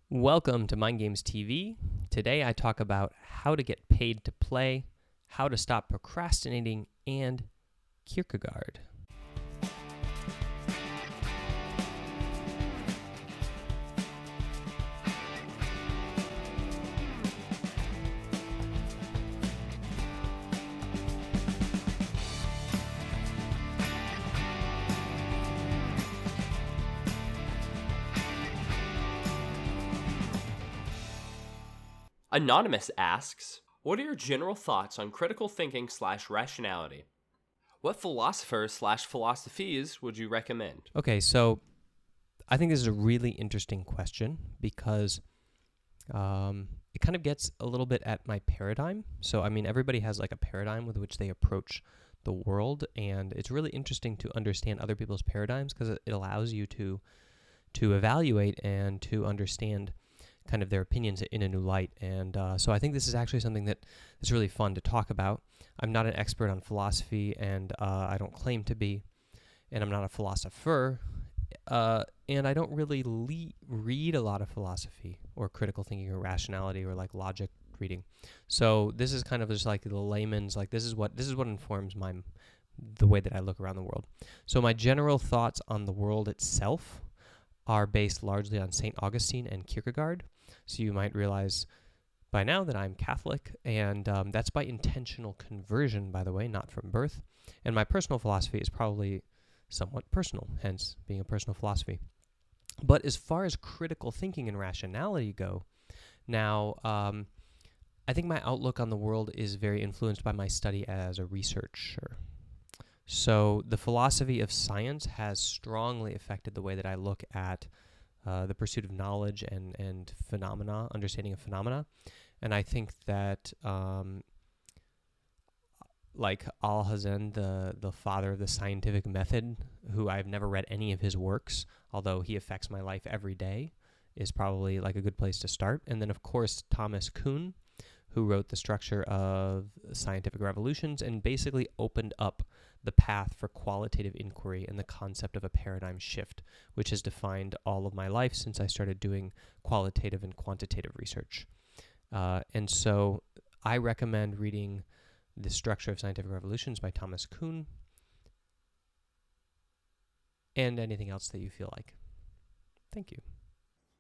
Welcome to Mind Games TV. Today I talk about how to get paid to play, how to stop procrastinating, and Kierkegaard. Anonymous asks, what are your general thoughts on critical thinking / rationality? What philosophers / philosophies would you recommend? Okay, so I think this is a really interesting question because it kind of gets a little bit at my paradigm. So, everybody has like a paradigm with which they approach the world, and it's really interesting to understand other people's paradigms because it allows you to evaluate and to understand kind of their opinions in a new light. And so I think this is actually something that is really fun to talk about. I'm not an expert on philosophy, and I don't claim to be, and I'm not a philosopher, and I don't really read a lot of philosophy or critical thinking or rationality or like logic reading. So this is kind of just like the layman's, like this is what informs the way that I look around the world. So my general thoughts on the world itself are based largely on St. Augustine and Kierkegaard. So you might realize by now that I'm Catholic, and that's by intentional conversion, by the way, not from birth. And my personal philosophy is probably somewhat personal, hence being a personal philosophy. But as far as critical thinking and rationality go, now I think my outlook on the world is very influenced by my study as a researcher. So the philosophy of science has strongly affected the way that I look at the pursuit of knowledge and phenomena, understanding of phenomena. And I think that like Alhazen, the father of the scientific method, who I've never read any of his works, although he affects my life every day, is probably like a good place to start. And then, of course, Thomas Kuhn, who wrote The Structure of Scientific Revolutions and basically opened up the path for qualitative inquiry and the concept of a paradigm shift, which has defined all of my life since I started doing qualitative and quantitative research. And so I recommend reading The Structure of Scientific Revolutions by Thomas Kuhn and anything else that you feel like. Thank you.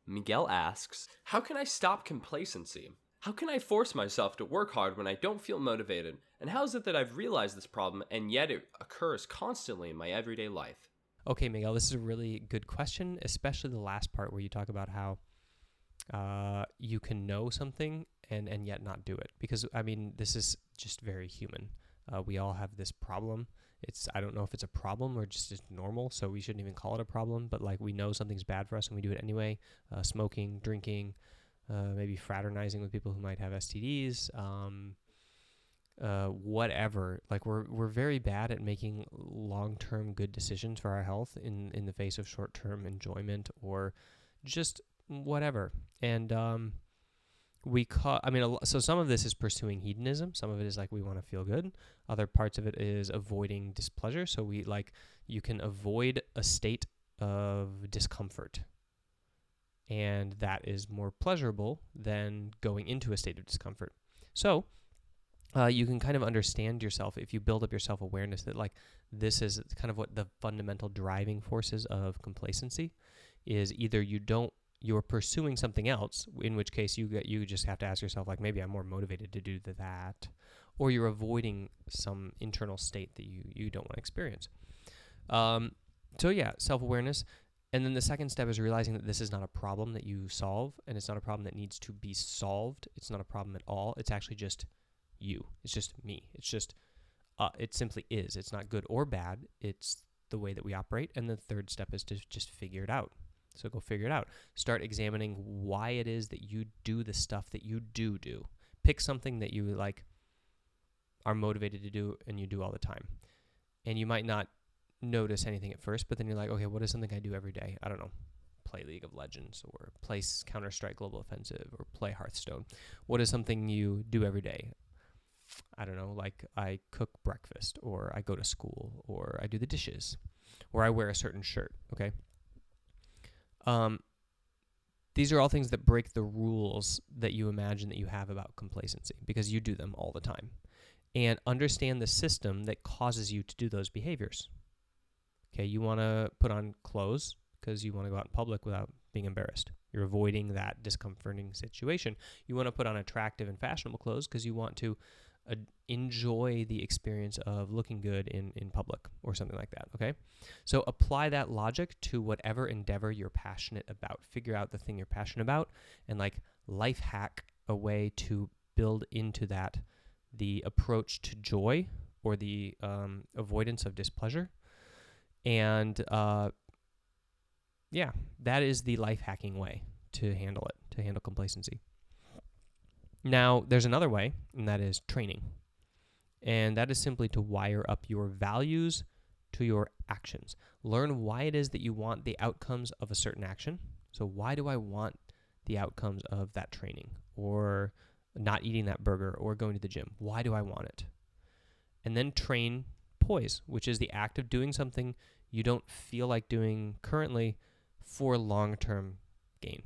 Miguel asks, how can I stop complacency? How can I force myself to work hard when I don't feel motivated? And how is it that I've realized this problem and yet it occurs constantly in my everyday life? Okay, Miguel, this is a really good question, especially the last part where you talk about how you can know something and yet not do it. Because, this is just very human. We all have this problem. I don't know if it's a problem or just normal, so we shouldn't even call it a problem. But like we know something's bad for us and we do it anyway. Smoking, drinking, maybe fraternizing with people who might have STDs, whatever. Like we're very bad at making long-term good decisions for our health in the face of short-term enjoyment or just whatever. And so some of this is pursuing hedonism. Some of it is like we want to feel good. Other parts of it is avoiding displeasure. So you can avoid a state of discomfort. And that is more pleasurable than going into a state of discomfort. So you can kind of understand yourself if you build up your self-awareness that like this is kind of what the fundamental driving forces of complacency is. Either you're pursuing something else, in which case you just have to ask yourself like maybe I'm more motivated to do that, or you're avoiding some internal state that you don't want to experience. So yeah, self-awareness. And then the second step is realizing that this is not a problem that you solve, and it's not a problem that needs to be solved. It's not a problem at all. It's actually just you. It's just me. It's just, it simply is. It's not good or bad. It's the way that we operate. And the third step is to just figure it out. So go figure it out. Start examining why it is that you do the stuff that you do. Pick something that you like are motivated to do and you do all the time. And you might not notice anything at first, but then you're like, okay, what is something I do every day? I don't know, play League of Legends or play Counter-Strike Global Offensive or play Hearthstone. What is something you do every day? I don't know, like I cook breakfast or I go to school or I do the dishes or I wear a certain shirt, okay? these are all things that break the rules that you imagine that you have about complacency, because you do them all the time. And understand the system that causes you to do those behaviors. Okay, you want to put on clothes because you want to go out in public without being embarrassed. You're avoiding that discomforting situation. You want to put on attractive and fashionable clothes because you want to enjoy the experience of looking good in public or something like that, okay? So apply that logic to whatever endeavor you're passionate about. Figure out the thing you're passionate about and like life hack a way to build into that the approach to joy or the avoidance of displeasure. And that is the life hacking way to handle it, to handle complacency. Now, there's another way, and that is training. And that is simply to wire up your values to your actions. Learn why it is that you want the outcomes of a certain action. So why do I want the outcomes of that training or not eating that burger or going to the gym? Why do I want it? And then train poise, which is the act of doing something you don't feel like doing currently for long-term gain.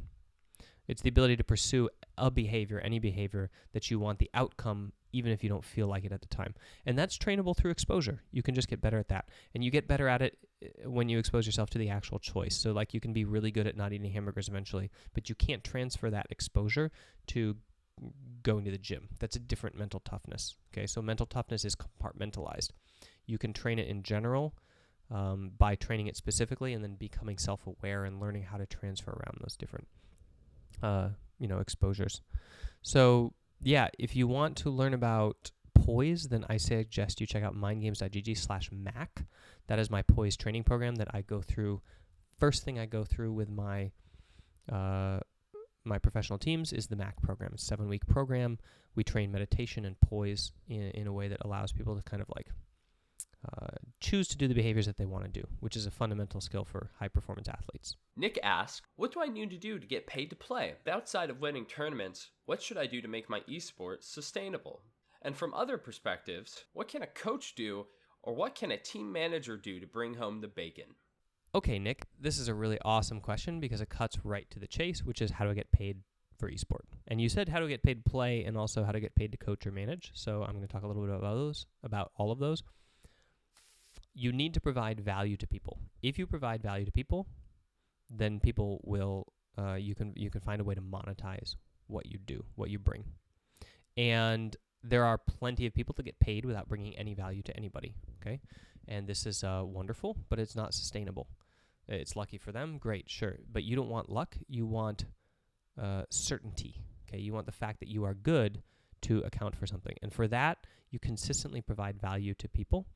It's the ability to pursue a behavior, any behavior that you want the outcome, even if you don't feel like it at the time. And that's trainable through exposure. You can just get better at that. And you get better at it when you expose yourself to the actual choice. So like you can be really good at not eating hamburgers eventually, but you can't transfer that exposure to going to the gym. That's a different mental toughness. Okay, so mental toughness is compartmentalized. You can train it in general by training it specifically and then becoming self-aware and learning how to transfer around those different exposures. So yeah, if you want to learn about poise, then I suggest you check out mindgames.gg/mac. That is my poise training program that I go through. First thing I go through with my my professional teams is the MAC program. It's a 7-week program. We train meditation and poise in a way that allows people to kind of like choose to do the behaviors that they want to do, which is a fundamental skill for high-performance athletes. Nick asks, what do I need to do to get paid to play? Outside of winning tournaments, what should I do to make my esport sustainable? And from other perspectives, what can a coach do, or what can a team manager do to bring home the bacon? Okay, Nick, this is a really awesome question because it cuts right to the chase, which is how do I get paid for esport? And you said how to get paid to play and also how to get paid to coach or manage. So I'm going to talk a little bit about all of those. You need to provide value to people. If you provide value to people, then people will, you can find a way to monetize what you do, what you bring. And there are plenty of people that get paid without bringing any value to anybody, okay? And this is wonderful, but it's not sustainable. It's lucky for them, great, sure. But you don't want luck, you want certainty, okay? You want the fact that you are good to account for something. And for that, you consistently provide value to people.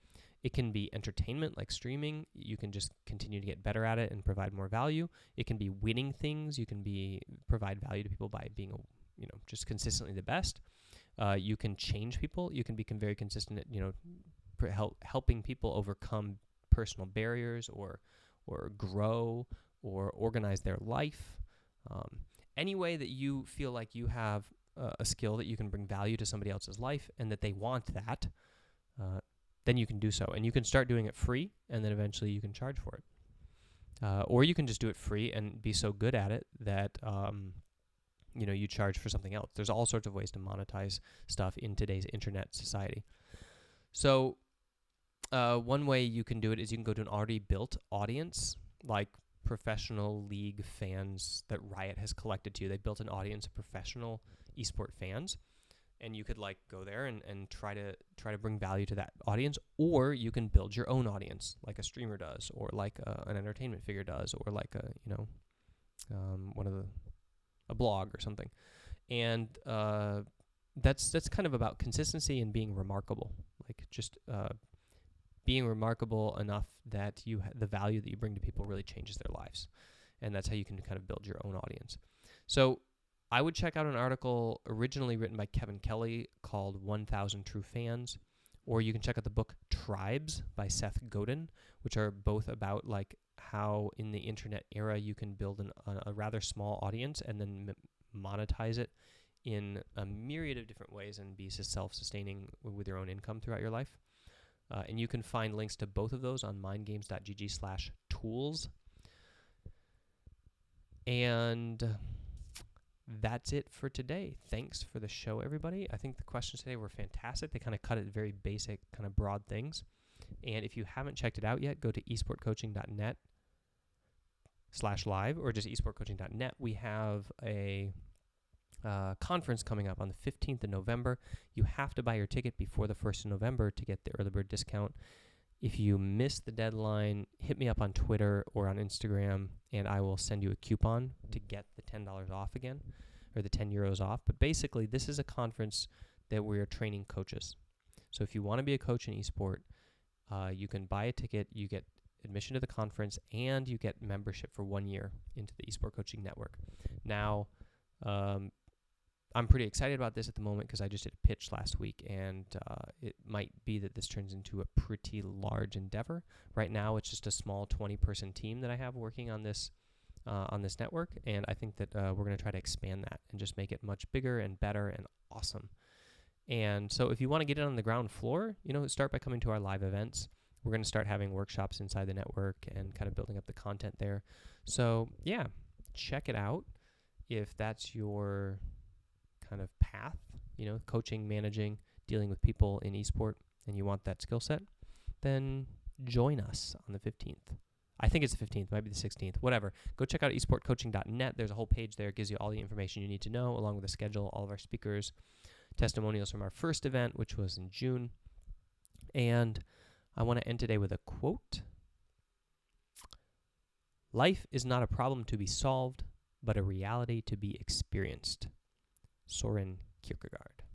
It can be entertainment like streaming. You can just continue to get better at it and provide more value. It can be winning things. You can provide value to people by being, just consistently the best. You can change people. You can become very consistent at, helping people overcome personal barriers or grow or organize their life. Any way that you feel like you have a skill that you can bring value to somebody else's life and that they want that, then you can do so. And you can start doing it free, and then eventually you can charge for it. Or you can just do it free and be so good at it that you charge for something else. There's all sorts of ways to monetize stuff in today's internet society. So one way you can do it is you can go to an already built audience, like professional league fans that Riot has collected to. They built an audience of professional esport fans. And you could go there and try to bring value to that audience, or you can build your own audience like a streamer does, or like an entertainment figure does, or like a blog or something. And that's kind of about consistency and being remarkable, like just being remarkable enough that the value that you bring to people really changes their lives, and that's how you can kind of build your own audience. So I would check out an article originally written by Kevin Kelly called 1,000 True Fans, or you can check out the book Tribes by Seth Godin, which are both about how in the internet era you can build a rather small audience and then monetize it in a myriad of different ways and be self-sustaining with your own income throughout your life. And you can find links to both of those on mindgames.gg/tools. And that's it for today. Thanks for the show, everybody. I think the questions today were fantastic. They kind of cut at very basic, kind of broad things. And if you haven't checked it out yet, go to esportcoaching.net/live or just esportcoaching.net. We have a conference coming up on the 15th of November. You have to buy your ticket before the 1st of November to get the early bird discount. If you miss the deadline, hit me up on Twitter or on Instagram, and I will send you a coupon to get the $10 off again, or the 10 euros off. But basically, this is a conference that we're training coaches. So if you want to be a coach in esport, you can buy a ticket, you get admission to the conference, and you get membership for 1 year into the Esport Coaching Network. Now, I'm pretty excited about this at the moment because I just did a pitch last week, and it might be that this turns into a pretty large endeavor. Right now, it's just a small 20-person team that I have working on this network, and I think that we're going to try to expand that and just make it much bigger and better and awesome. And so if you want to get it on the ground floor, start by coming to our live events. We're going to start having workshops inside the network and kind of building up the content there. So, yeah, check it out. If that's your kind of path, coaching, managing, dealing with people in esport, and you want that skill set, then join us on the 15th. I think it's the 15th, might be the 16th, whatever. Go check out esportcoaching.net. There's a whole page there. It gives you all the information you need to know, along with the schedule, all of our speakers, testimonials from our first event, which was in June. And I want to end today with a quote. Life is not a problem to be solved, but a reality to be experienced. Soren Kierkegaard.